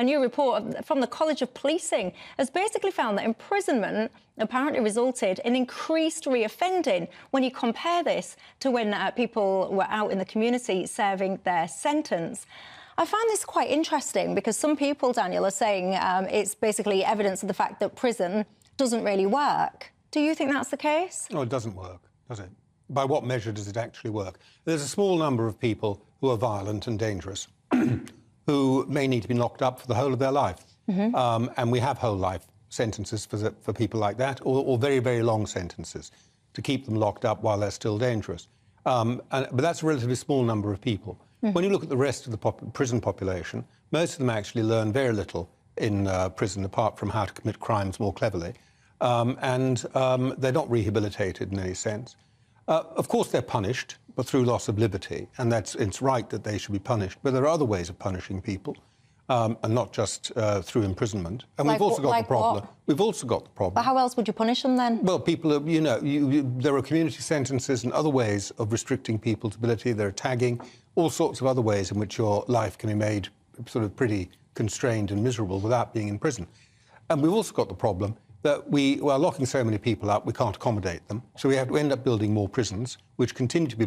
A new report from the College of Policing has basically found that imprisonment apparently resulted in increased reoffending when you compare this to when people were out in the community serving their sentence. I find this quite interesting because some people, Daniel, are saying it's basically evidence of the fact that prison doesn't really work. Do you think that's the case? No, it doesn't work, does it? By what measure does it actually work? There's a small number of people who are violent and dangerous who may need to be locked up for the whole of their life. And we have whole life sentences for people like that, or very, very long sentences to keep them locked up while they're still dangerous. But that's a relatively small number of people. When you look at the rest of the prison population, most of them actually learn very little in prison apart from how to commit crimes more cleverly. And they're not rehabilitated in any sense. Of course, they're punished, but through loss of liberty, and it's right that they should be punished. But there are other ways of punishing people, and not just through imprisonment. And we've also got the problem. We've also got the problem. But how else would you punish them then? Well, people are, there are community sentences and other ways of restricting people's ability. There are tagging, all sorts of other ways in which your life can be made sort of pretty constrained and miserable without being in prison. And we've also got the problem that we are locking so many people up, we can't accommodate them. So we have to end up building more prisons, which continue to be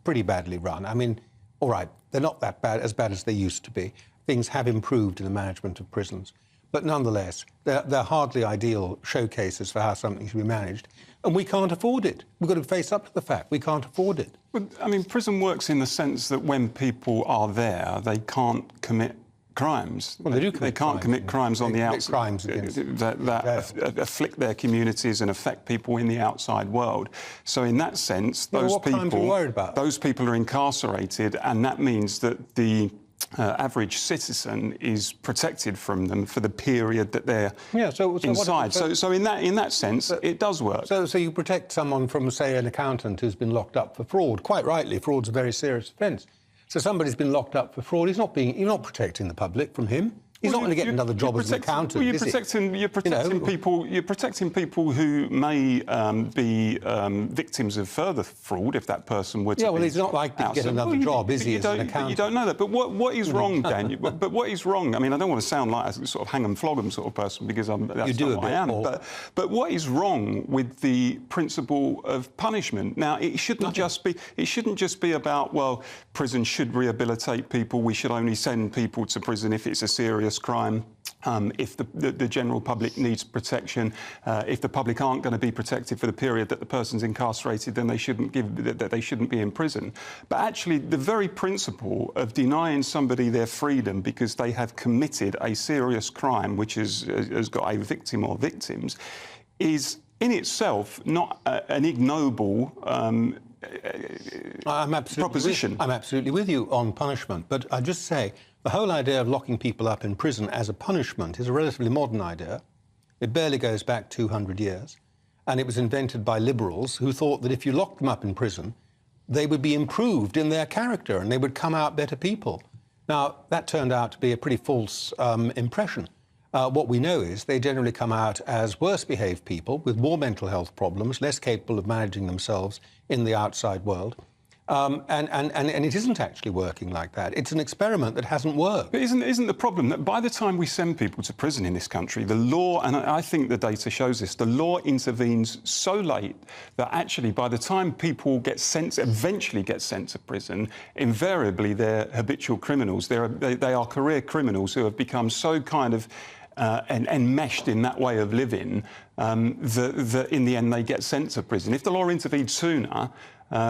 pretty badly run. I mean, all right, they're not that bad, as bad as they used to be. Things have improved in the management of prisons. But nonetheless, they're hardly ideal showcases for how something should be managed. And we can't afford it. We've got to face up to the fact we can't afford it. But, I mean, prison works in the sense that when people are there, they can't commit crimes. Well, they can't commit crimes on the outside. Crimes against that afflict their communities and affect people in the outside world. So in that sense, those people are incarcerated, and that means that the average citizen is protected from them for the period that they're inside. So in that sense, it does work. So you protect someone from, say, an accountant who's been locked up for fraud. Quite rightly, fraud's a very serious offence. So somebody's been locked up for fraud. You're not protecting the public from him. He's not going to get another job as an accountant. Well, you're protecting people who may be victims of further fraud if that person were to. Yeah, well, he's not likely to get another job, is he, as an accountant? You don't know that. But what is wrong, Dan? but what is wrong? I mean, I don't want to sound like a sort of hang 'em flog 'em sort of person because that's not what I am. But what is wrong with the principle of punishment? Now, it shouldn't just be about, well, prison should rehabilitate people. We should only send people to prison if it's a serious crime, if the general public needs protection. If the public aren't going to be protected for the period that the person's incarcerated, then they shouldn't be in prison. But actually, the very principle of denying somebody their freedom because they have committed a serious crime, which has got a victim or victims, is in itself not an ignoble proposition. I'm absolutely with you on punishment, but I just say the whole idea of locking people up in prison as a punishment is a relatively modern idea. It barely goes back 200 years, and it was invented by liberals who thought that if you locked them up in prison, they would be improved in their character and they would come out better people. Now, that turned out to be a pretty false impression. What we know is they generally come out as worse-behaved people with more mental health problems, less capable of managing themselves in the outside world. And it isn't actually working like that. It's an experiment that hasn't worked. But isn't the problem that by the time we send people to prison in this country, the law, and I think the data shows this, the law intervenes so late that actually by the time people eventually get sent to prison, invariably they're habitual criminals. They are career criminals who have become so kind of enmeshed in that way of living that in the end they get sent to prison. If the law intervened sooner,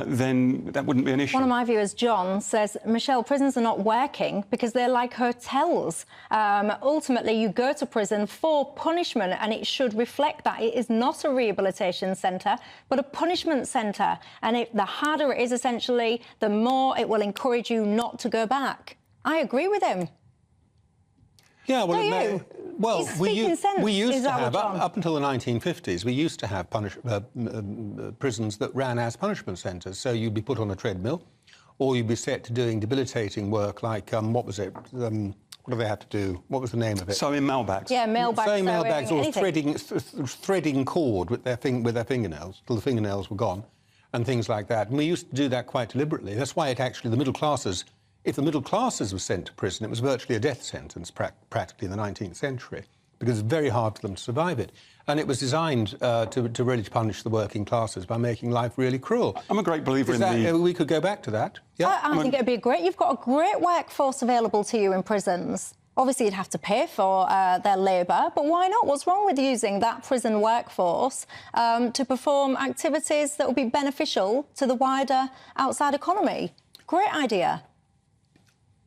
then that wouldn't be an issue. One of my viewers, John, says, Michelle, prisons are not working because they're like hotels. Ultimately, you go to prison for punishment, and it should reflect that. It is not a rehabilitation centre, but a punishment centre. And the harder it is, essentially, the more it will encourage you not to go back. I agree with him. Yeah, well, we used to have, up until the 1950s, we used to have prisons that ran as punishment centres. So you'd be put on a treadmill, or you'd be set to doing debilitating work like, what was it? What do they have to do? What was the name of it? Sewing mailbags. Yeah, mailbags. Sewing mailbags, or threading cord with their fingernails till the fingernails were gone, and things like that. And we used to do that quite deliberately. That's why the middle classes If the middle classes were sent to prison, it was virtually a death sentence practically in the 19th century, because it's very hard for them to survive it. And it was designed to really punish the working classes by making life really cruel. I'm a great believer in the... We could go back to that. Yeah. I think it'd be great. You've got a great workforce available to you in prisons. Obviously, you'd have to pay for their labour, but why not? What's wrong with using that prison workforce to perform activities that will be beneficial to the wider outside economy? Great idea.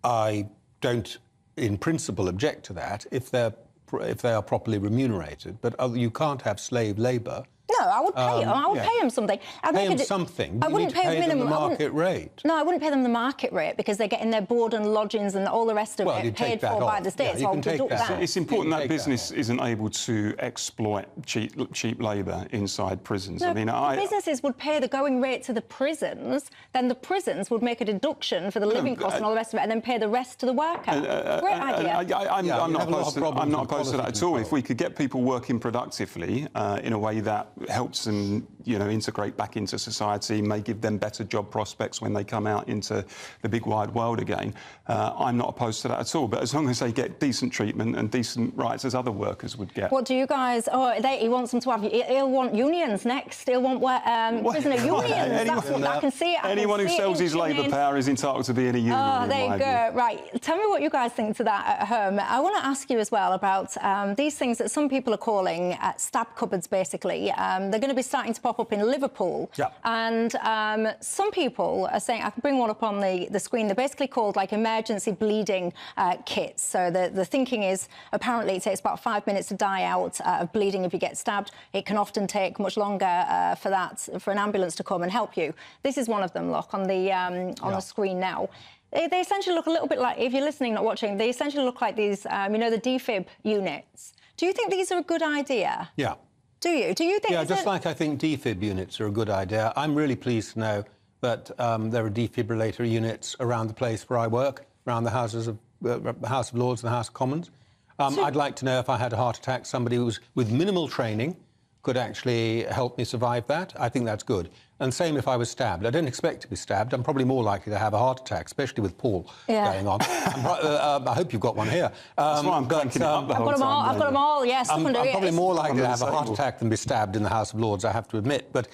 I don't, in principle, object to that if they are properly remunerated, but you can't have slave labour. No, I would pay them. I would pay them something. Pay them something. I wouldn't pay them the market rate. No, I wouldn't pay them the market rate because they're getting their board and lodgings and all the rest of it paid for by the state. Yeah, so it's important that business isn't able to exploit cheap labour inside prisons. No, businesses would pay the going rate to the prisons, then the prisons would make a deduction for the living costs and all the rest of it, and then pay the rest to the worker. Great idea. I'm not opposed to that at all. If we could get people working productively in a way that helps them, integrate back into society, may give them better job prospects when they come out into the big wide world again. I'm not opposed to that at all. But as long as they get decent treatment and decent rights as other workers would get. What do you guys? He wants them to have. He'll want unions next. He'll want prisoner unions. That's what I can see it. Anyone who sells his labour power is entitled to be in a union. Oh, there you go. Right. Tell me what you guys think to that at home. I want to ask you as well about these things that some people are calling stab cupboards, basically. They're going to be starting to pop up in Liverpool. Yeah. And some people are saying, I can bring one up on the screen, they're basically called like emergency bleeding kits. So the thinking is apparently it takes about 5 minutes to die out of bleeding if you get stabbed. It can often take much longer for an ambulance to come and help you. This is one of them, look, on the screen now. They essentially look a little bit like, if you're listening, not watching, they essentially look like these, the defib units. Do you think these are a good idea? Yeah. Do you? Do you think... Yeah, just like I think defib units are a good idea. I'm really pleased to know that there are defibrillator units around the place where I work, around the House of Lords and the House of Commons. I'd like to know if I had a heart attack, somebody who was with minimal training could actually help me survive that. I think that's good. And same if I was stabbed. I don't expect to be stabbed. I'm probably more likely to have a heart attack, especially with Paul going on. I hope you've got one here. That's why I'm cranking it up the whole time. I've got them all, yes. I'm probably more likely to have a heart attack than be stabbed in the House of Lords, I have to admit. But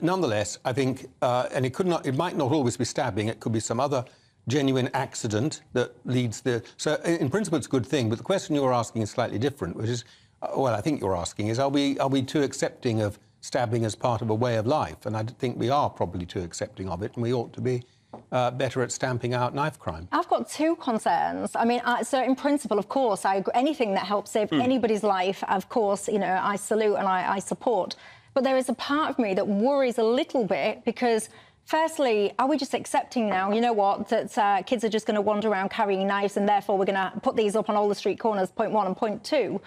nonetheless, I think, and it might not always be stabbing, it could be some other genuine accident that leads So in principle, it's a good thing. But the question you're asking is slightly different, which is, I think you're asking is, are we too accepting of stabbing as part of a way of life? And I think we are probably too accepting of it, and we ought to be better at stamping out knife crime. I've got two concerns. I mean, so in principle, of course, I agree. Anything that helps save anybody's life, of course, I salute and I support. But there is a part of me that worries a little bit because, firstly, are we just accepting now, that kids are just going to wander around carrying knives and therefore we're going to put these up on all the street corners, point one and point two?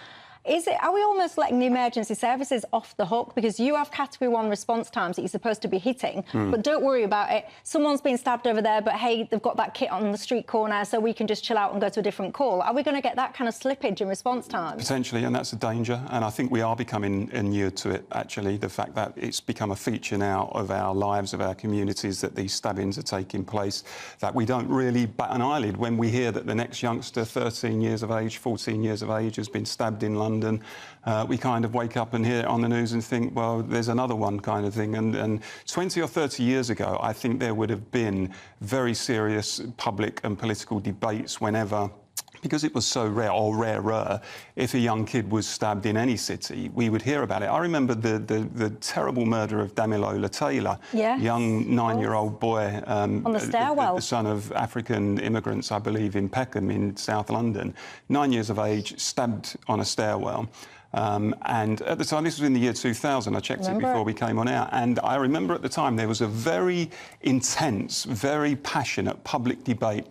Are we almost letting the emergency services off the hook? Because you have category 1 response times that you're supposed to be hitting, but don't worry about it. Someone's been stabbed over there, but hey, they've got that kit on the street corner, so we can just chill out and go to a different call. Are we going to get that kind of slippage in response times? Potentially, and that's a danger. And I think we are becoming inured to it, actually. The fact that it's become a feature now of our lives, of our communities, that these stabbings are taking place, that we don't really bat an eyelid when we hear that the next youngster, 13 years of age, 14 years of age, has been stabbed in London. We kind of wake up and hear it on the news and think, well, there's another one kind of thing. And 20 or 30 years ago, I think there would have been very serious public and political debates whenever, because it was so rare or rarer, if a young kid was stabbed in any city, we would hear about it. I remember the terrible murder of Damilola Taylor, young 9-year-old boy, on the stairwell, the son of African immigrants, I believe, in Peckham in South London, 9 years of age, stabbed on a stairwell. And at the time, this was in the year 2000, I checked it before we came on air, and I remember at the time there was a very intense, very passionate public debate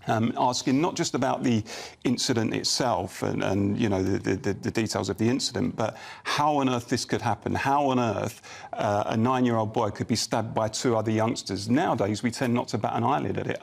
asking not just about the incident itself and the details of the incident, but how on earth this could happen, how on earth a 9-year-old boy could be stabbed by 2 other youngsters. Nowadays, we tend not to bat an eyelid at it.